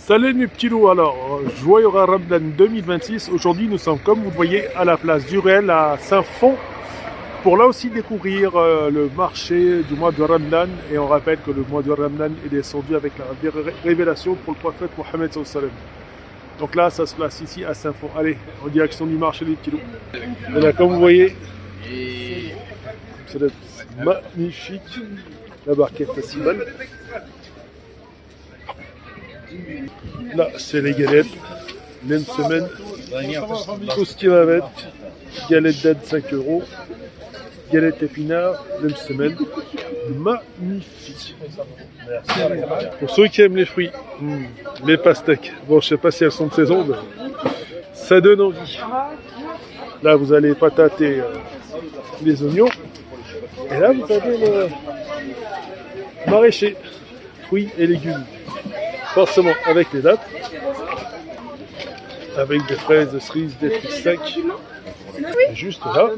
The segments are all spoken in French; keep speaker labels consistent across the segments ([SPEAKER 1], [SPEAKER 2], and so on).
[SPEAKER 1] Salut mes petits loups, alors joyeux Ramadan 2026. Aujourd'hui nous sommes comme vous le voyez à la place du Réel à Saint-Fond pour là aussi découvrir le marché du mois de Ramadan. Et on rappelle que le mois de Ramadan est descendu avec la révélation pour le prophète Mohammed sallallahu alayhi wa sallam. Donc là ça se place ici à Saint-Fond. Allez, en direction du marché des petits loups. Et là comme vous voyez, c'est magnifique, la barquette à 6 balles. Là, c'est les galettes, même semaine, tout ce qui va avec, galette d'aide 5 €, galette épinard, même semaine, magnifique. Pour ceux qui aiment les fruits, les pastèques, bon je sais pas si elles sont de saison, mais ça donne envie. Là vous allez patater les oignons, et là vous avez le maraîcher, fruits et légumes. Forcément avec les dattes, avec des fraises, des cerises, des fruits secs. Et juste là,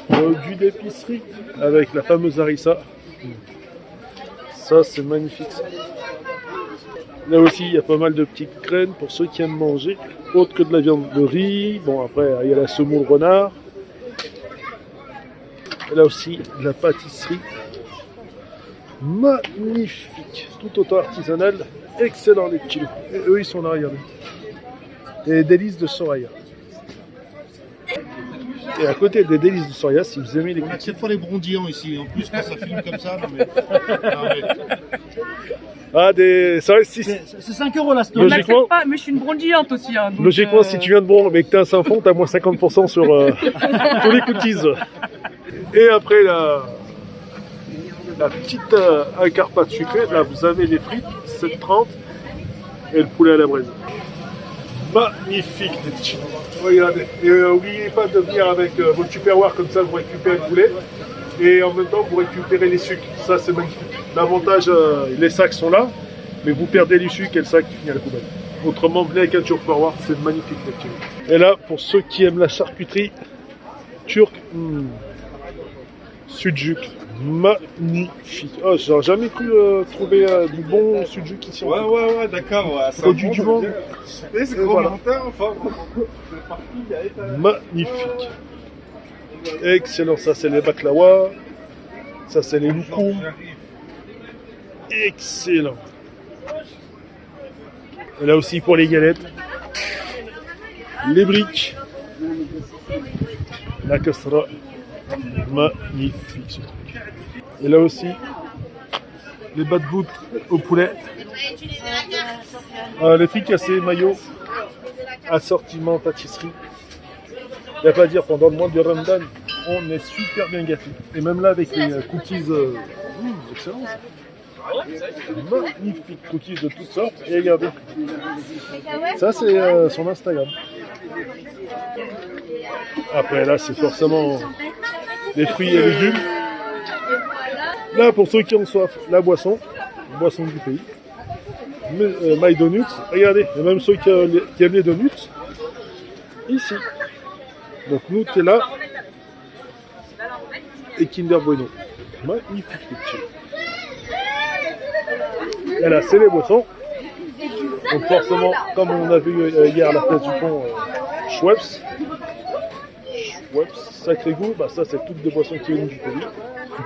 [SPEAKER 1] produit d'épicerie avec la fameuse harissa. Ça c'est magnifique ça. Là aussi il y a pas mal de petites graines pour ceux qui aiment manger, autre que de la viande de riz. Bon après il y a la semoule renard. Et là aussi de la pâtisserie. Magnifique, tout autant artisanal, excellent les petits loups. Et eux ils sont là, regardez. Et les délices de Soraya. Et à côté des délices de Soraya, si vous aimez les cookies.
[SPEAKER 2] C'est pas les brondillants ici, en plus quand ça filme comme ça, non mais...
[SPEAKER 1] Ah des. C'est
[SPEAKER 2] 5 € la
[SPEAKER 3] On n'accepte pas, mais je suis une brondillante aussi. Hein, donc,
[SPEAKER 1] logiquement, si tu viens de Bron mais que t'es à Saint-Fond, t'as moins 50% sur tous les cookies. Et après la petite carpate sucrée, là vous avez les frites, 7,30 et le poulet à la braise. Magnifique les petits. Regardez. Et n'oubliez pas de venir avec votre tupperware, comme ça vous récupérez le poulet et en même temps vous récupérez les sucres. Ça c'est magnifique. L'avantage, les sacs sont là, mais vous perdez les sucres et le sac qui finit à la poubelle. Autrement, venez avec un tupperware, c'est magnifique les petits. Et là, pour ceux qui aiment la charcuterie turque, sucuk. Magnifique. Oh, j'aurais jamais cru trouver du bon sujuk ici.
[SPEAKER 2] Ouais, d'accord. Ouais,
[SPEAKER 1] produit du monde.
[SPEAKER 2] C'est voilà. Enfin.
[SPEAKER 1] Magnifique. Excellent. Ça, c'est les baklawa. Ça, c'est les loukoum. Excellent. Et là aussi pour les galettes. Les briques. La kasra. Magnifique ce truc. Et là aussi, les bas de bout au poulet. Les fricassés, maillots, assortiment, pâtisserie. Il n'y a pas à dire, pendant le mois de Ramadan, on est super bien gâtés. Et même là, avec les cookies, excellent ça. Magnifique cookies de toutes sortes. Et regardez, ça c'est son Instagram. Après là, c'est forcément les fruits et légumes. Là, pour ceux qui ont soif, la boisson du pays. My Donuts, regardez, il y a même ceux qui aiment les donuts, ici. Donc Nutella et Kinder Bueno. Magnifique les petits. Et là, c'est les boissons. Donc forcément, comme on a vu hier à la place du pont, Schweppes, sacré goût, bah ça c'est toutes des boissons qui viennent du pays.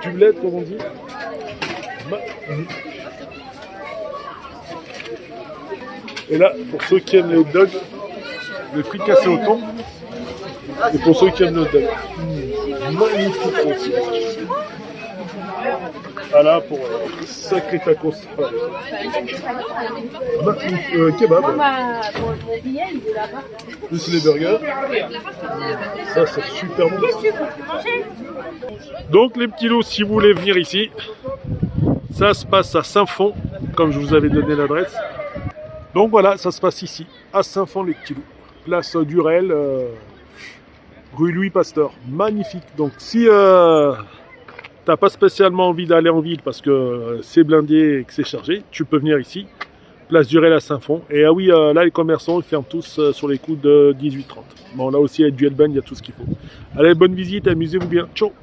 [SPEAKER 1] Du bled comme on dit. Et là, pour ceux qui aiment les hot dogs, les fricassés au thon. Et pour ceux qui aiment les hot dogs. Magnifique aussi. Voilà pour sacré tacos. Kebab. Plus les burgers. Ça c'est super bon. Donc les petits loups, si vous voulez venir ici, ça se passe à Saint-Fond, comme je vous avais donné l'adresse. Donc voilà, ça se passe ici, à Saint-Fond les petits loups. Place du Réel, rue Louis Pasteur. Magnifique. Donc si t'as pas spécialement envie d'aller en ville parce que c'est blindé et que c'est chargé, tu peux venir ici, place du Réel à Saint-Fond. Et ah oui, là les commerçants ils ferment tous sur les coups de 18h30. Bon là aussi avec du Elben, il y a tout ce qu'il faut. Allez, bonne visite, amusez-vous bien, ciao.